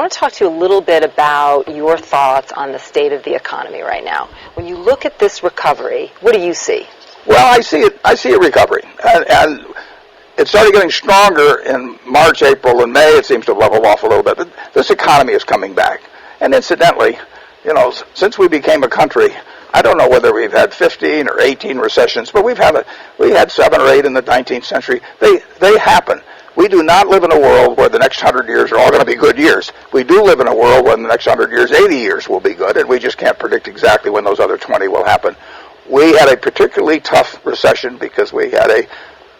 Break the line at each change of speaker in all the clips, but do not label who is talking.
I want to talk to you a little bit about your thoughts on the state of the economy right now. When you look at this recovery, what do you see?
Well, I see a recovery, and it started getting stronger in March, April, and May. It seems to have leveled off a little bit. This economy is coming back, and incidentally, since we became a country, I don't know whether we've had 15 or 18 recessions, but we had 7 or 8 in the 19th century. They happen. We do not live in a world where the next 100 years are all going to be good years. We do live in a world where in the next 100 years, 80 years will be good, and we just can't predict exactly when those other 20 will happen. We had a particularly tough recession because we had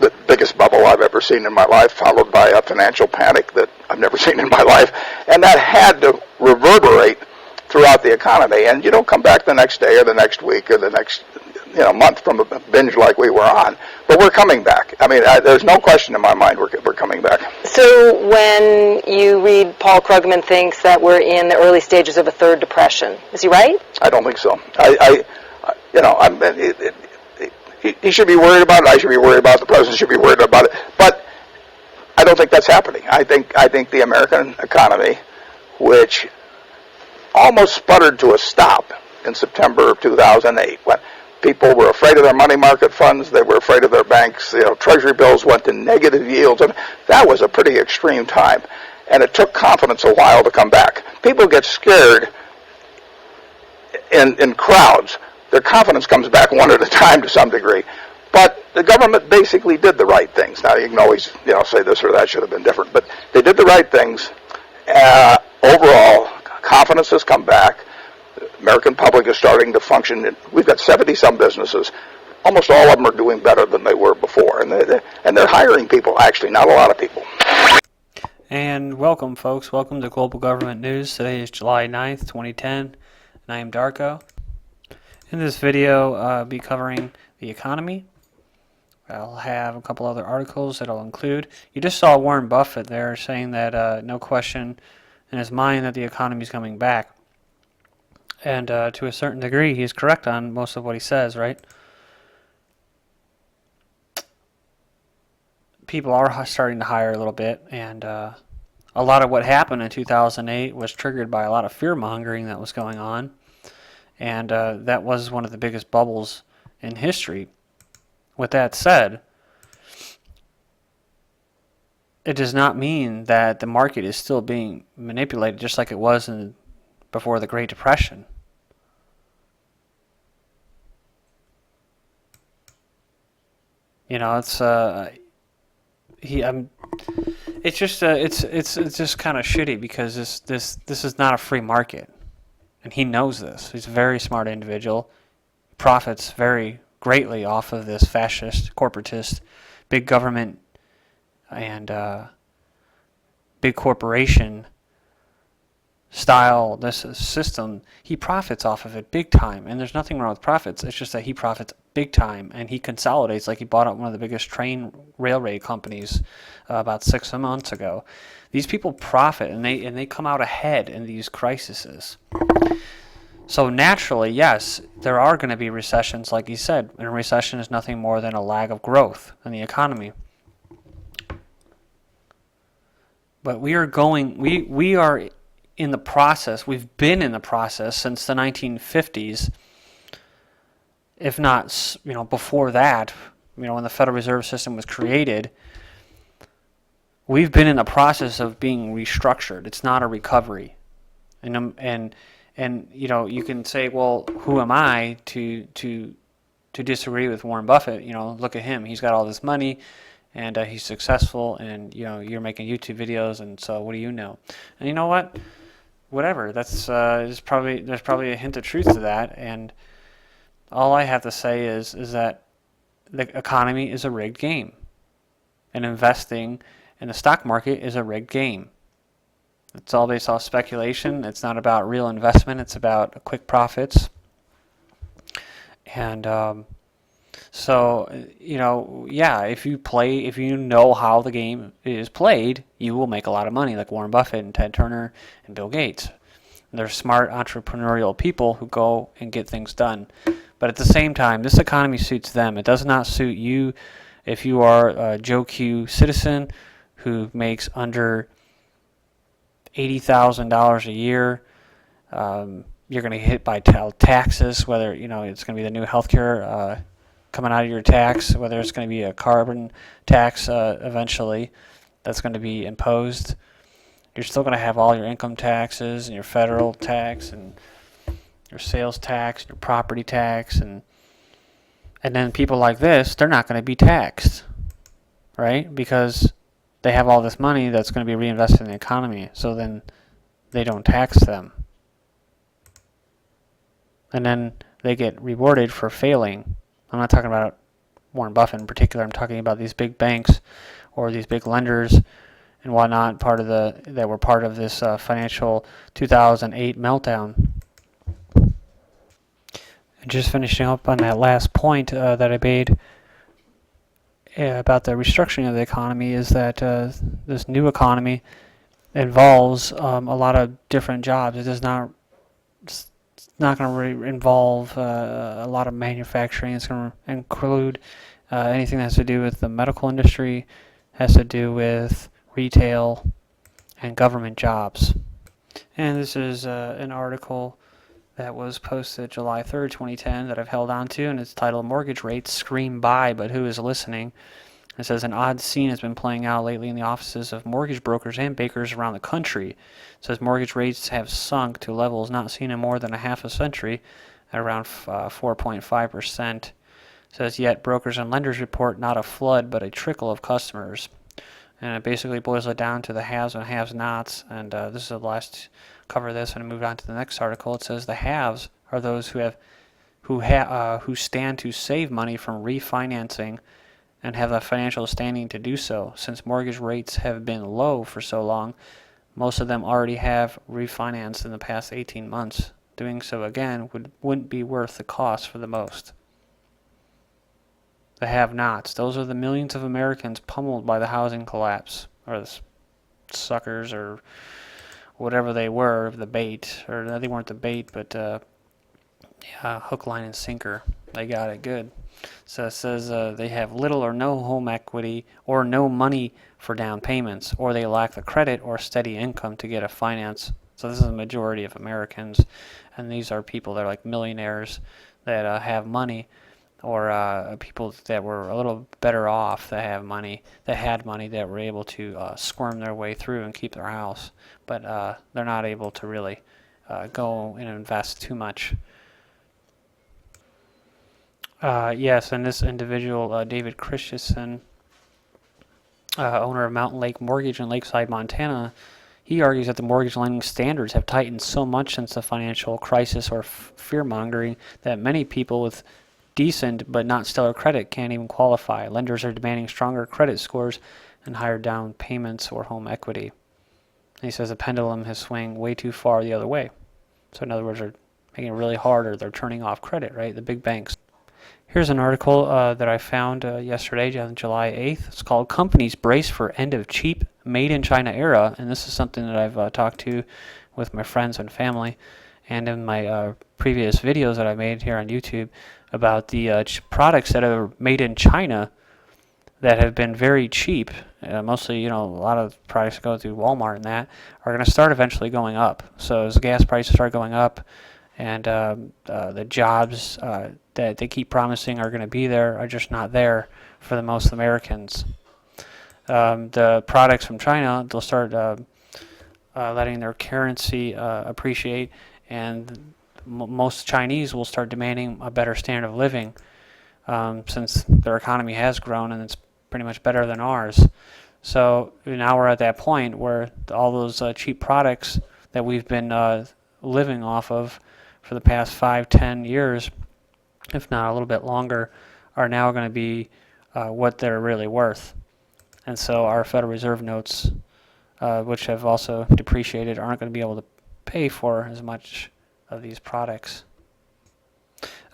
the biggest bubble I've ever seen in my life, followed by a financial panic that I've never seen in my life, and that had to reverberate throughout the economy. And you don't come back the next day or the next week or the next month from a binge like we were on, but we're coming back. I mean, there's no question in my mind we're coming back.
So when you read Paul Krugman thinks that we're in the early stages of a third depression, is he right?
I don't think so. He should be worried about it. I should be worried about it. The president should be worried about it. But I don't think that's happening. I think the American economy, which almost sputtered to a stop in September of 2008, when people were afraid of their money market funds, they were afraid of their banks. Treasury bills went to negative yields. I mean, that was a pretty extreme time, and it took confidence a while to come back. People get scared in crowds. Their confidence comes back one at a time to some degree. But the government basically did the right things. Now, you can always say this or that should have been different, but they did the right things. Overall, confidence has come back. The American public is starting to function. We've got 70-some businesses. Almost all of them are doing better than they were before. And they're hiring people, actually, not a lot of people.
And welcome, folks. Welcome to Global Government News. Today is July 9th, 2010, and I am Darko. In this video, I'll be covering the economy. I'll have a couple other articles that I'll include. You just saw Warren Buffett there saying that no question in his mind that the economy is coming back. And to a certain degree, he's correct on most of what he says, right? People are starting to hire a little bit, and a lot of what happened in 2008 was triggered by a lot of fear-mongering that was going on. And that was one of the biggest bubbles in history. With that said, it does not mean that the market is still being manipulated just like it was before the Great Depression. It's just kind of shitty because this is not a free market. And he knows this. He's a very smart individual. Profits very greatly off of this fascist, corporatist, big government and big corporation style, this system. He profits off of it big time. And there's nothing wrong with profits. It's just that he profits big time. And he consolidates, like he bought out one of the biggest railway companies about 6 months ago. These people profit, and they come out ahead in these crises. So naturally, yes, there are going to be recessions, like he said. And a recession is nothing more than a lag of growth in the economy. But we are in the process. We've been in the process since the 1950s, if not, before that. When the Federal Reserve System was created. We've been in the process of being restructured. It's not a recovery. And you can say, well, who am I to disagree with Warren Buffett? Look at him. He's got all this money, and he's successful, and you're making YouTube videos, and so what do you know? And you know what? Whatever. There's probably a hint of truth to that, and all I have to say is that the economy is a rigged game, and investing in the stock market is a rigged game. It's all based off speculation. It's not about real investment. It's about quick profits. And if you know how the game is played, you will make a lot of money, like Warren Buffett and Ted Turner and Bill Gates. And they're smart entrepreneurial people who go and get things done. But at the same time, this economy suits them. It does not suit you if you are a Joe Q citizen who makes under $80,000 a year. You're going to get hit by taxes, whether it's going to be the new healthcare coming out of your tax, whether it's going to be a carbon tax eventually that's going to be imposed. You're still going to have all your income taxes and your federal tax and your sales tax, your property tax, and then people like this, they're not going to be taxed, right? Because they have all this money that's going to be reinvested in the economy, so then they don't tax them. And then they get rewarded for failing. I'm not talking about Warren Buffett in particular. I'm talking about these big banks or these big lenders and whatnot, that were part of this financial 2008 meltdown. And just finishing up on that last point that I made about the restructuring of the economy is that this new economy involves a lot of different jobs. It's not going to involve a lot of manufacturing. It's going to include anything that has to do with the medical industry, has to do with retail, and government jobs. And this is an article that was posted July 3rd, 2010 that I've held on to, and it's titled "Mortgage Rates Scream Buy, But Who is Listening?" It says an odd scene has been playing out lately in the offices of mortgage brokers and bankers around the country. It says mortgage rates have sunk to levels not seen in more than a half a century, at around 4.5%. It says yet brokers and lenders report not a flood but a trickle of customers. And it basically boils it down to the haves and have-nots. And this is the last cover this and move on to the next article. It says the haves are those who stand to save money from refinancing and have the financial standing to do so. Since mortgage rates have been low for so long, most of them already have refinanced in the past 18 months. Doing so again wouldn't be worth the cost for the most. The have-nots, those are the millions of Americans pummeled by the housing collapse, or the suckers, or whatever they were, the bait, or they weren't the bait, but hook, line, and sinker. They got it good. So it says they have little or no home equity or no money for down payments, or they lack the credit or steady income to get a finance. So this is the majority of Americans, and these are people that are like millionaires that have money, or people that were a little better off that had money that were able to squirm their way through and keep their house, but they're not able to really go and invest too much. Yes, and this individual, David Christensen, owner of Mountain Lake Mortgage in Lakeside, Montana, he argues that the mortgage lending standards have tightened so much since the financial crisis or fear-mongering that many people with decent but not stellar credit can't even qualify. Lenders are demanding stronger credit scores and higher down payments or home equity. And he says the pendulum has swung way too far the other way. So in other words, they're making it really hard, or they're turning off credit, right? The big banks. Here's an article that I found yesterday, July 8th. It's called "Companies Brace for End of Cheap Made in China Era." And this is something that I've talked to with my friends and family, and in my previous videos that I made here on YouTube about the products that are made in China that have been very cheap. Mostly, a lot of products that go through Walmart and that are going to start eventually going up. So as the gas prices start going up, and the jobs that they keep promising are going to be there are just not there for the most Americans. The products from China, they'll start letting their currency appreciate, and most Chinese will start demanding a better standard of living, since their economy has grown and it's pretty much better than ours. So now we're at that point where all those cheap products that we've been living off of for the past 5-10 years, if not a little bit longer, are now going to be what they're really worth. And so our Federal Reserve notes, which have also depreciated, aren't going to be able to pay for as much of these products.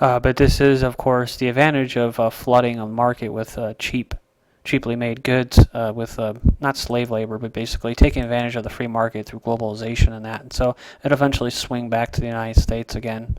But this is, of course, the advantage of flooding a market with cheaply made goods, with not slave labor, but basically taking advantage of the free market through globalization and that. And so it'll eventually swing back to the United States again.